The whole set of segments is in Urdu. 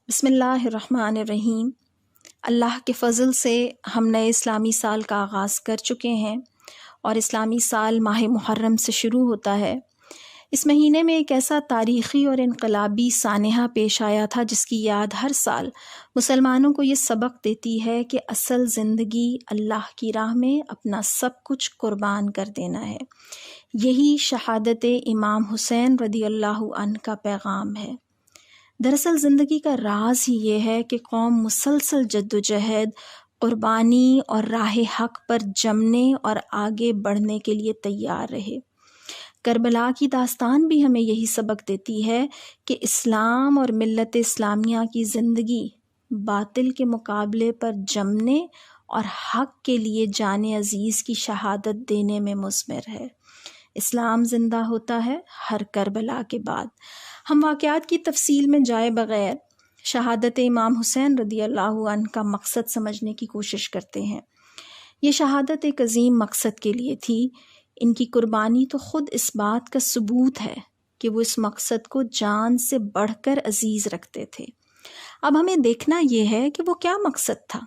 بسم اللہ الرحمن الرحیم۔ اللہ کے فضل سے ہم نئے اسلامی سال کا آغاز کر چکے ہیں اور اسلامی سال ماہ محرم سے شروع ہوتا ہے۔ اس مہینے میں ایک ایسا تاریخی اور انقلابی سانحہ پیش آیا تھا جس کی یاد ہر سال مسلمانوں کو یہ سبق دیتی ہے کہ اصل زندگی اللہ کی راہ میں اپنا سب کچھ قربان کر دینا ہے۔ یہی شہادت امام حسین رضی اللہ عنہ کا پیغام ہے۔ دراصل زندگی کا راز ہی یہ ہے کہ قوم مسلسل جدوجہد، قربانی اور راہ حق پر جمنے اور آگے بڑھنے کے لیے تیار رہے۔ کربلا کی داستان بھی ہمیں یہی سبق دیتی ہے کہ اسلام اور ملت اسلامیہ کی زندگی باطل کے مقابلے پر جمنے اور حق کے لیے جان عزیز کی شہادت دینے میں مثمر ہے۔ اسلام زندہ ہوتا ہے ہر کربلا کے بعد۔ ہم واقعات کی تفصیل میں جائے بغیر شہادت امام حسین رضی اللہ عنہ کا مقصد سمجھنے کی کوشش کرتے ہیں۔ یہ شہادت ایک عظیم مقصد کے لیے تھی۔ ان کی قربانی تو خود اس بات کا ثبوت ہے کہ وہ اس مقصد کو جان سے بڑھ کر عزیز رکھتے تھے۔ اب ہمیں دیکھنا یہ ہے کہ وہ کیا مقصد تھا۔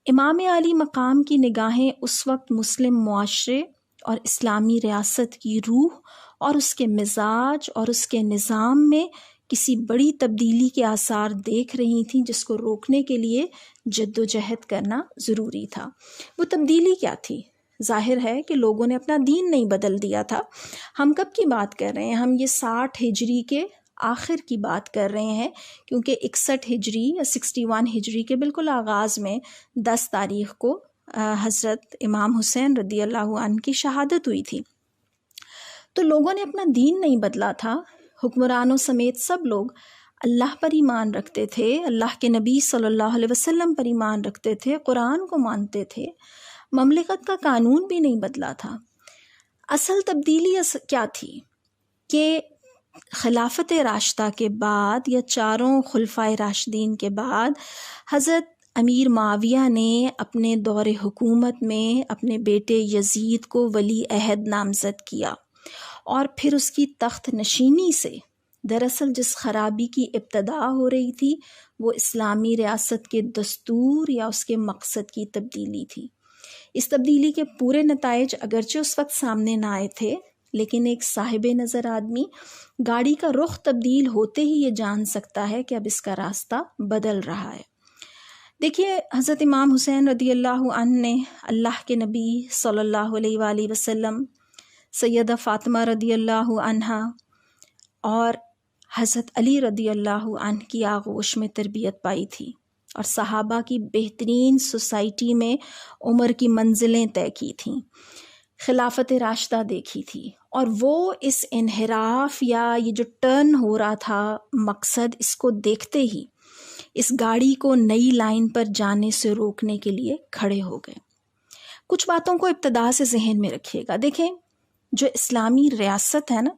امام عالی مقام کی نگاہیں اس وقت مسلم معاشرے اور اسلامی ریاست کی روح اور اس کے مزاج اور اس کے نظام میں کسی بڑی تبدیلی کے آثار دیکھ رہی تھیں جس کو روکنے کے لیے جدوجہد کرنا ضروری تھا۔ وہ تبدیلی کیا تھی؟ ظاہر ہے کہ لوگوں نے اپنا دین نہیں بدل دیا تھا۔ ہم کب کی بات کر رہے ہیں؟ ہم یہ 60 ہجری کے آخر کی بات کر رہے ہیں، کیونکہ 61 ہجری یا 61 ہجری کے بالکل آغاز میں 10 تاریخ کو حضرت امام حسین رضی اللہ عنہ کی شہادت ہوئی تھی۔ تو لوگوں نے اپنا دین نہیں بدلا تھا۔ حکمرانوں سمیت سب لوگ اللہ پر ایمان رکھتے تھے، اللہ کے نبی صلی اللہ علیہ وسلم پر ایمان رکھتے تھے، قرآن کو مانتے تھے۔ مملکت کا قانون بھی نہیں بدلا تھا۔ اصل تبدیلی کیا تھی کہ خلافت راشدہ کے بعد یا چاروں خلفائے راشدین کے بعد حضرت امیر معاویہ نے اپنے دور حکومت میں اپنے بیٹے یزید کو ولی عہد نامزد کیا، اور پھر اس کی تخت نشینی سے دراصل جس خرابی کی ابتدا ہو رہی تھی وہ اسلامی ریاست کے دستور یا اس کے مقصد کی تبدیلی تھی۔ اس تبدیلی کے پورے نتائج اگرچہ اس وقت سامنے نہ آئے تھے، لیکن ایک صاحب نظر آدمی گاڑی کا رخ تبدیل ہوتے ہی یہ جان سکتا ہے کہ اب اس کا راستہ بدل رہا ہے۔ دیکھیے، حضرت امام حسین رضی اللہ عنہ نے اللہ کے نبی صلی اللہ علیہ وآلہ وسلم، سیدہ فاطمہ رضی اللہ عنہا اور حضرت علی رضی اللہ عنہ کی آغوش میں تربیت پائی تھی، اور صحابہ کی بہترین سوسائٹی میں عمر کی منزلیں طے کی تھیں، خلافت راشدہ دیکھی تھی، اور وہ اس انحراف یا یہ جو ٹرن ہو رہا تھا مقصد، اس کو دیکھتے ہی اس گاڑی کو نئی لائن پر جانے سے روکنے کے لیے کھڑے ہو گئے۔ کچھ باتوں کو ابتدا سے ذہن میں رکھیے گا۔ دیکھیں، جو اسلامی ریاست ہے نا،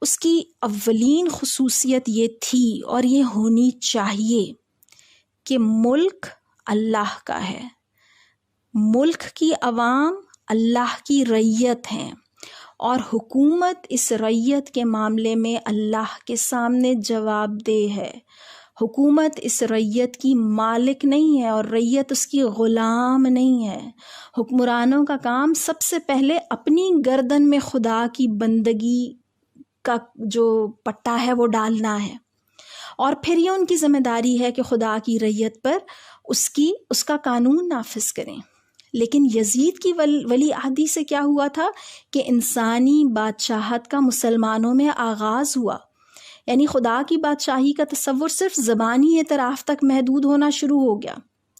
اس کی اولین خصوصیت یہ تھی اور یہ ہونی چاہیے کہ ملک اللہ کا ہے، ملک کی عوام اللہ کی رعیت ہیں، اور حکومت اس رعیت کے معاملے میں اللہ کے سامنے جواب دہ ہے۔ حکومت اس رعیت کی مالک نہیں ہے اور رعیت اس کی غلام نہیں ہے۔ حکمرانوں کا کام سب سے پہلے اپنی گردن میں خدا کی بندگی کا جو پٹا ہے وہ ڈالنا ہے، اور پھر یہ ان کی ذمہ داری ہے کہ خدا کی رعیت پر اس کا قانون نافذ کریں۔ لیکن یزید کی ولی عہدی سے کیا ہوا تھا کہ انسانی بادشاہت کا مسلمانوں میں آغاز ہوا، یعنی خدا کی بادشاہی کا تصور صرف زبانی اعتراف تک محدود ہونا شروع ہو گیا،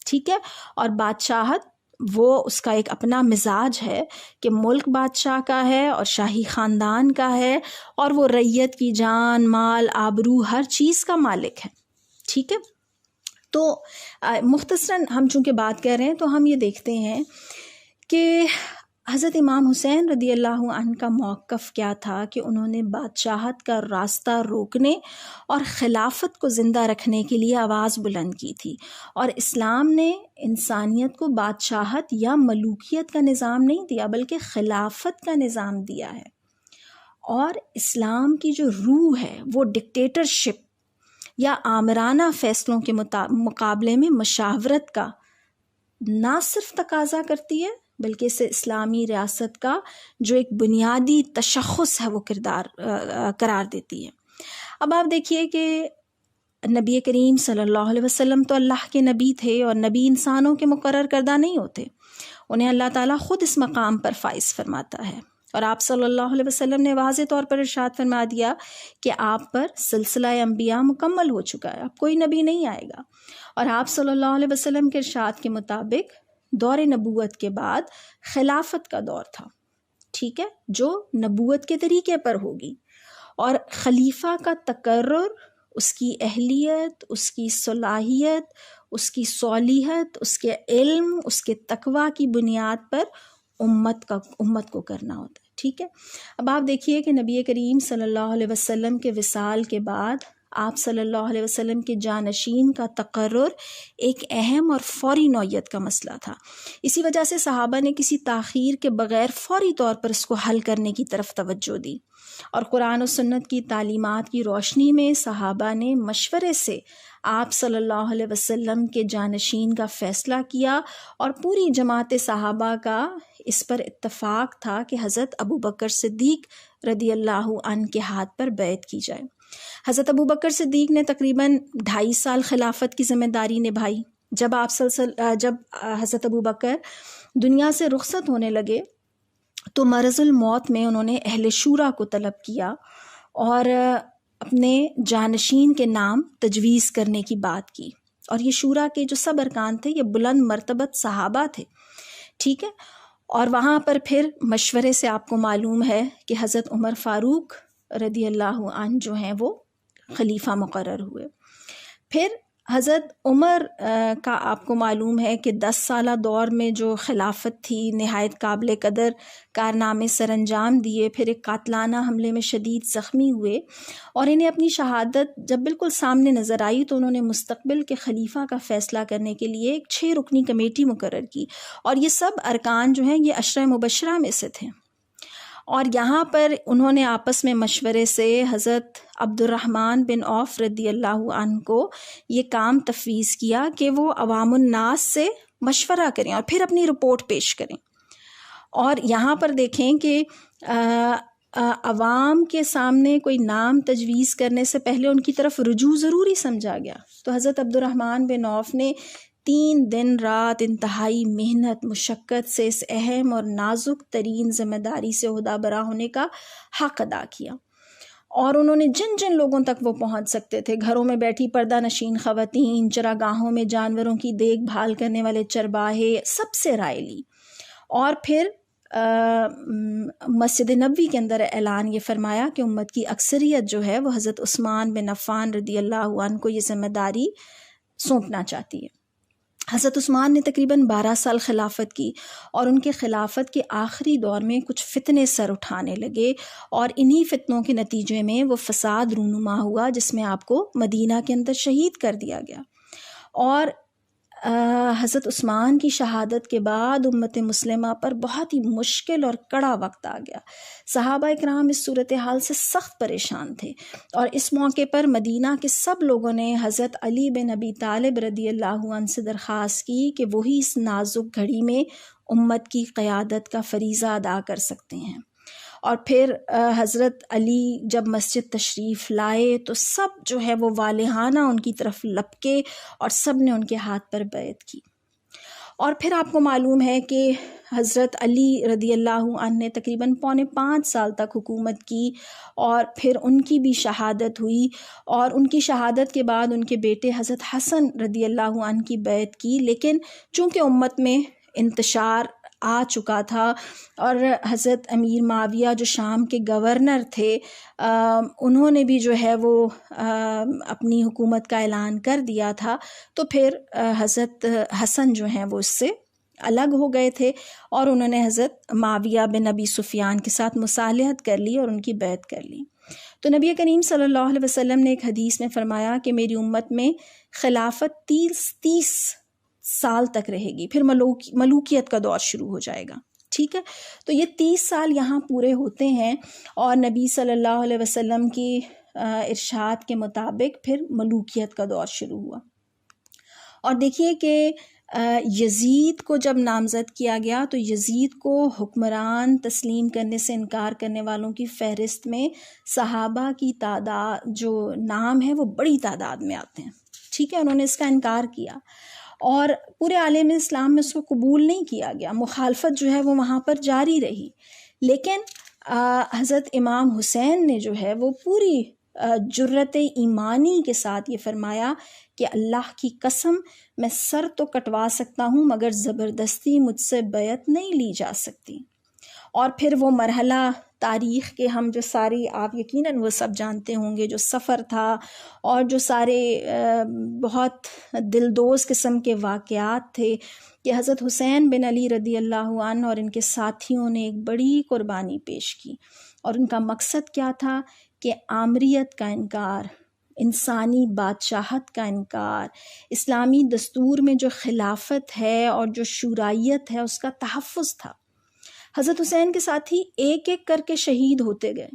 ٹھیک ہے، اور بادشاہت وہ اس کا ایک اپنا مزاج ہے کہ ملک بادشاہ کا ہے اور شاہی خاندان کا ہے، اور وہ رعیت کی جان، مال، آبرو، ہر چیز کا مالک ہے، ٹھیک ہے۔ تو مختصراً ہم چونکہ بات کر رہے ہیں تو ہم یہ دیکھتے ہیں کہ حضرت امام حسین رضی اللہ عنہ کا موقف کیا تھا کہ انہوں نے بادشاہت کا راستہ روکنے اور خلافت کو زندہ رکھنے کے لیے آواز بلند کی تھی، اور اسلام نے انسانیت کو بادشاہت یا ملوکیت کا نظام نہیں دیا بلکہ خلافت کا نظام دیا ہے۔ اور اسلام کی جو روح ہے وہ ڈکٹیٹرشپ یا آمرانہ فیصلوں کے مقابلے میں مشاورت کا نہ صرف تقاضا کرتی ہے بلکہ اسے اسلامی ریاست کا جو ایک بنیادی تشخص ہے وہ قرار دیتی ہے۔ اب آپ دیکھیے کہ نبی کریم صلی اللہ علیہ وسلم تو اللہ کے نبی تھے، اور نبی انسانوں کے مقرر کردہ نہیں ہوتے، انہیں اللہ تعالیٰ خود اس مقام پر فائز فرماتا ہے، اور آپ صلی اللہ علیہ وسلم نے واضح طور پر ارشاد فرما دیا کہ آپ پر سلسلہ انبیاء مکمل ہو چکا ہے، اب کوئی نبی نہیں آئے گا۔ اور آپ صلی اللہ علیہ وسلم کے ارشاد کے مطابق دور نبوت کے بعد خلافت کا دور تھا، ٹھیک ہے، جو نبوت کے طریقے پر ہوگی، اور خلیفہ کا تقرر اس کی اہلیت، اس کی صلاحیت، اس کی صالحیت، اس کے علم، اس کے تقوی کی بنیاد پر امت کو کرنا ہوتا ہے، ٹھیک ہے۔ اب آپ دیکھیے کہ نبی کریم صلی اللہ علیہ وسلم کے وصال کے بعد آپ صلی اللہ علیہ وسلم کے جانشین کا تقرر ایک اہم اور فوری نوعیت کا مسئلہ تھا، اسی وجہ سے صحابہ نے کسی تاخیر کے بغیر فوری طور پر اس کو حل کرنے کی طرف توجہ دی، اور قرآن و سنت کی تعلیمات کی روشنی میں صحابہ نے مشورے سے آپ صلی اللہ علیہ وسلم کے جانشین کا فیصلہ کیا، اور پوری جماعت صحابہ کا اس پر اتفاق تھا کہ حضرت ابوبکر صدیق رضی اللہ عنہ کے ہاتھ پر بیعت کی جائے۔ حضرت ابوبکر صدیق نے تقریباً 2.5 سال خلافت کی ذمہ داری نبھائی۔ جب حضرت ابوبکر دنیا سے رخصت ہونے لگے تو مرض الموت میں انہوں نے اہل شورا کو طلب کیا اور اپنے جانشین کے نام تجویز کرنے کی بات کی، اور یہ شورا کے جو سب ارکان تھے یہ بلند مرتبت صحابہ تھے، ٹھیک ہے۔ اور وہاں پر پھر مشورے سے آپ کو معلوم ہے کہ حضرت عمر فاروق رضی اللہ عنہ جو ہیں وہ خلیفہ مقرر ہوئے۔ پھر حضرت عمر کا آپ کو معلوم ہے کہ 10 سالہ دور میں جو خلافت تھی، نہایت قابل قدر کارنامے سر انجام دیے، پھر ایک قاتلانہ حملے میں شدید زخمی ہوئے، اور انہیں اپنی شہادت جب بالکل سامنے نظر آئی تو انہوں نے مستقبل کے خلیفہ کا فیصلہ کرنے کے لیے ایک 6 رکنی کمیٹی مقرر کی، اور یہ سب ارکان جو ہیں یہ عشرہ مبشرہ میں سے تھے، اور یہاں پر انہوں نے آپس میں مشورے سے حضرت عبد الرحمن بن عوف رضی اللہ عنہ کو یہ کام تفویض کیا کہ وہ عوام الناس سے مشورہ کریں اور پھر اپنی رپورٹ پیش کریں۔ اور یہاں پر دیکھیں کہ عوام کے سامنے کوئی نام تجویز کرنے سے پہلے ان کی طرف رجوع ضروری سمجھا گیا، تو حضرت عبد الرحمن بن عوف نے 3 دن رات انتہائی محنت مشقت سے اس اہم اور نازک ترین ذمہ داری سے عہدہ برا ہونے کا حق ادا کیا، اور انہوں نے جن جن لوگوں تک وہ پہنچ سکتے تھے، گھروں میں بیٹھی پردہ نشین خواتین، چراگاہوں میں جانوروں کی دیکھ بھال کرنے والے چرواہے، سب سے رائے لی، اور پھر مسجد نبوی کے اندر اعلان یہ فرمایا کہ امت کی اکثریت جو ہے وہ حضرت عثمان بن عفان رضی اللہ عنہ کو یہ ذمہ داری سونپنا چاہتی ہے۔ حضرت عثمان نے تقریباً 12 سال خلافت کی، اور ان کے خلافت کے آخری دور میں کچھ فتنے سر اٹھانے لگے، اور انہی فتنوں کے نتیجے میں وہ فساد رونما ہوا جس میں آپ کو مدینہ کے اندر شہید کر دیا گیا۔ اور حضرت عثمان کی شہادت کے بعد امت مسلمہ پر بہت ہی مشکل اور کڑا وقت آ گیا۔ صحابہ اکرام اس صورتحال سے سخت پریشان تھے، اور اس موقع پر مدینہ کے سب لوگوں نے حضرت علی بن ابی طالب رضی اللہ عنہ سے درخواست کی کہ وہی اس نازک گھڑی میں امت کی قیادت کا فریضہ ادا کر سکتے ہیں۔ اور پھر حضرت علی جب مسجد تشریف لائے تو سب جو ہے وہ والہانہ ان کی طرف لپکے، اور سب نے ان کے ہاتھ پر بیعت کی۔ اور پھر آپ کو معلوم ہے کہ حضرت علی رضی اللہ عنہ نے تقریباً 4.25 سال تک حکومت کی، اور پھر ان کی بھی شہادت ہوئی، اور ان کی شہادت کے بعد ان کے بیٹے حضرت حسن رضی اللہ عنہ کی بیعت کی، لیکن چونکہ امت میں انتشار آ چکا تھا، اور حضرت امیر معاویہ جو شام کے گورنر تھے انہوں نے بھی جو ہے وہ اپنی حکومت کا اعلان کر دیا تھا، تو پھر حضرت حسن جو ہیں وہ اس سے الگ ہو گئے تھے، اور انہوں نے حضرت معاویہ بن ابی سفیان کے ساتھ مصالحت کر لی اور ان کی بیعت کر لی۔ تو نبی کریم صلی اللہ علیہ وسلم نے ایک حدیث میں فرمایا کہ میری امت میں خلافت 30 سال تک رہے گی، پھر ملوکیت کا دور شروع ہو جائے گا، ٹھیک ہے۔ تو یہ 30 سال یہاں پورے ہوتے ہیں، اور نبی صلی اللہ علیہ وسلم کی ارشاد کے مطابق پھر ملوکیت کا دور شروع ہوا۔ اور دیکھیے کہ یزید کو جب نامزد کیا گیا تو یزید کو حکمران تسلیم کرنے سے انکار کرنے والوں کی فہرست میں صحابہ کی تعداد جو نام ہے وہ بڑی تعداد میں آتے ہیں، ٹھیک ہے، انہوں نے اس کا انکار کیا اور پورے عالم اسلام میں اس کو قبول نہیں کیا گیا، مخالفت جو ہے وہ وہاں پر جاری رہی۔ لیکن حضرت امام حسین نے جو ہے وہ پوری جرت ایمانی کے ساتھ یہ فرمایا کہ اللہ کی قسم میں سر تو کٹوا سکتا ہوں مگر زبردستی مجھ سے بیعت نہیں لی جا سکتی۔ اور پھر وہ مرحلہ تاریخ کے ہم جو ساری آپ یقیناً وہ سب جانتے ہوں گے، جو سفر تھا اور جو سارے بہت دلدوز قسم کے واقعات تھے کہ حضرت حسین بن علی رضی اللہ عنہ اور ان کے ساتھیوں نے ایک بڑی قربانی پیش کی، اور ان کا مقصد کیا تھا کہ آمریت کا انکار، انسانی بادشاہت کا انکار، اسلامی دستور میں جو خلافت ہے اور جو شورائیت ہے اس کا تحفظ تھا۔ حضرت حسین کے ساتھی ایک ایک کر کے شہید ہوتے گئے،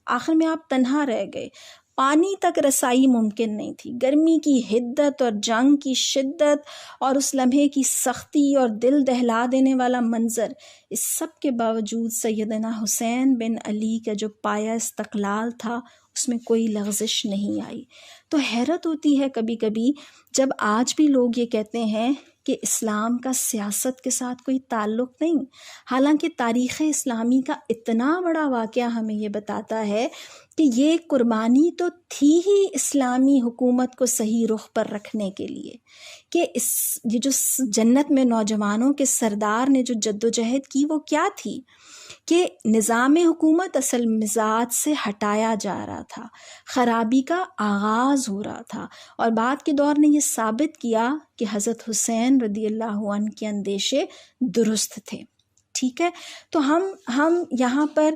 آخر میں آپ تنہا رہ گئے، پانی تک رسائی ممکن نہیں تھی، گرمی کی حدت اور جنگ کی شدت اور اس لمحے کی سختی اور دل دہلا دینے والا منظر، اس سب کے باوجود سیدنا حسین بن علی کا جو پایہ استقلال تھا اس میں کوئی لغزش نہیں آئی۔ تو حیرت ہوتی ہے کبھی کبھی جب آج بھی لوگ یہ کہتے ہیں کہ اسلام کا سیاست کے ساتھ کوئی تعلق نہیں، حالانکہ تاریخ اسلامی کا اتنا بڑا واقعہ ہمیں یہ بتاتا ہے کہ یہ قربانی تو تھی ہی اسلامی حکومت کو صحیح رخ پر رکھنے کے لیے، کہ یہ جو جنت میں نوجوانوں کے سردار نے جو جدوجہد کی وہ کیا تھی کہ نظام حکومت اصل مزاج سے ہٹایا جا رہا تھا، خرابی کا آغاز ہو رہا تھا، اور بعد کے دور نے یہ ثابت کیا کہ حضرت حسین رضی اللہ عنہ کے اندیشے درست تھے، ٹھیک ہے۔ تو ہم یہاں پر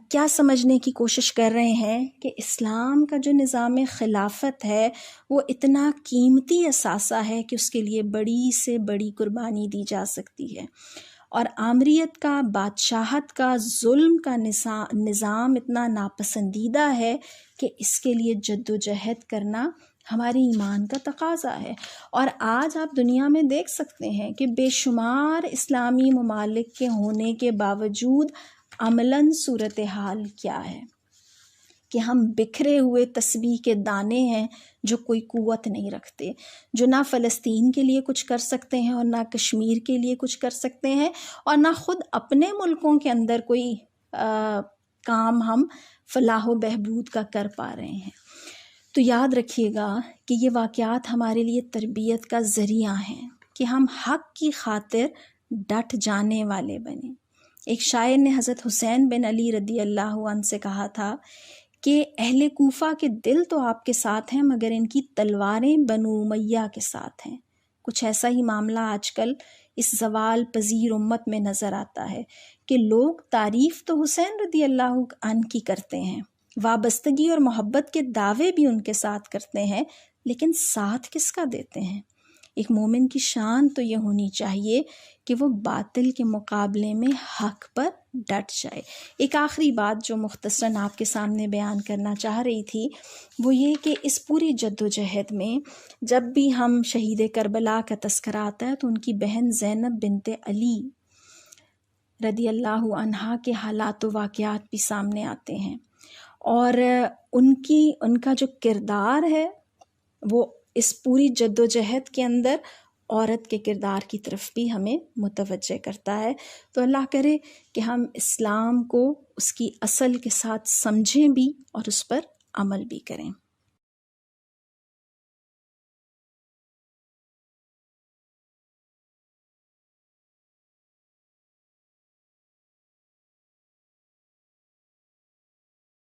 کیا سمجھنے کی کوشش کر رہے ہیں کہ اسلام کا جو نظام خلافت ہے وہ اتنا قیمتی اثاثہ ہے کہ اس کے لیے بڑی سے بڑی قربانی دی جا سکتی ہے، اور آمریت کا، بادشاہت کا، ظلم کا نظام اتنا ناپسندیدہ ہے کہ اس کے لیے جد و جہد کرنا ہمارے ایمان کا تقاضا ہے۔ اور آج آپ دنیا میں دیکھ سکتے ہیں کہ بے شمار اسلامی ممالک کے ہونے کے باوجود عملاً صورتحال کیا ہے کہ ہم بکھرے ہوئے تسبیح کے دانے ہیں جو کوئی قوت نہیں رکھتے، جو نہ فلسطین کے لیے کچھ کر سکتے ہیں اور نہ کشمیر کے لیے کچھ کر سکتے ہیں، اور نہ خود اپنے ملکوں کے اندر کوئی کام ہم فلاح و بہبود کا کر پا رہے ہیں۔ تو یاد رکھیے گا کہ یہ واقعات ہمارے لیے تربیت کا ذریعہ ہیں کہ ہم حق کی خاطر ڈٹ جانے والے بنیں۔ ایک شاعر نے حضرت حسین بن علی رضی اللہ عنہ سے کہا تھا کہ اہل کوفہ کے دل تو آپ کے ساتھ ہیں مگر ان کی تلواریں بنو امیہ کے ساتھ ہیں۔ کچھ ایسا ہی معاملہ آج کل اس زوال پذیر امت میں نظر آتا ہے کہ لوگ تعریف تو حسین رضی اللہ عنہ کی کرتے ہیں، وابستگی اور محبت کے دعوے بھی ان کے ساتھ کرتے ہیں، لیکن ساتھ کس کا دیتے ہیں؟ ایک مومن کی شان تو یہ ہونی چاہیے کہ وہ باطل کے مقابلے میں حق پر ڈٹ جائے۔ ایک آخری بات جو مختصراً آپ کے سامنے بیان کرنا چاہ رہی تھی وہ یہ کہ اس پوری جد و جہد میں جب بھی ہم شہید کربلا کا تذکرہ آتا ہے تو ان کی بہن زینب بنت علی رضی اللہ عنہا کے حالات و واقعات بھی سامنے آتے ہیں، اور ان کا جو کردار ہے وہ اس پوری جد و جہد کے اندر عورت کے کردار کی طرف بھی ہمیں متوجہ کرتا ہے۔ تو اللہ کرے کہ ہم اسلام کو اس کی اصل کے ساتھ سمجھیں بھی اور اس پر عمل بھی کریں۔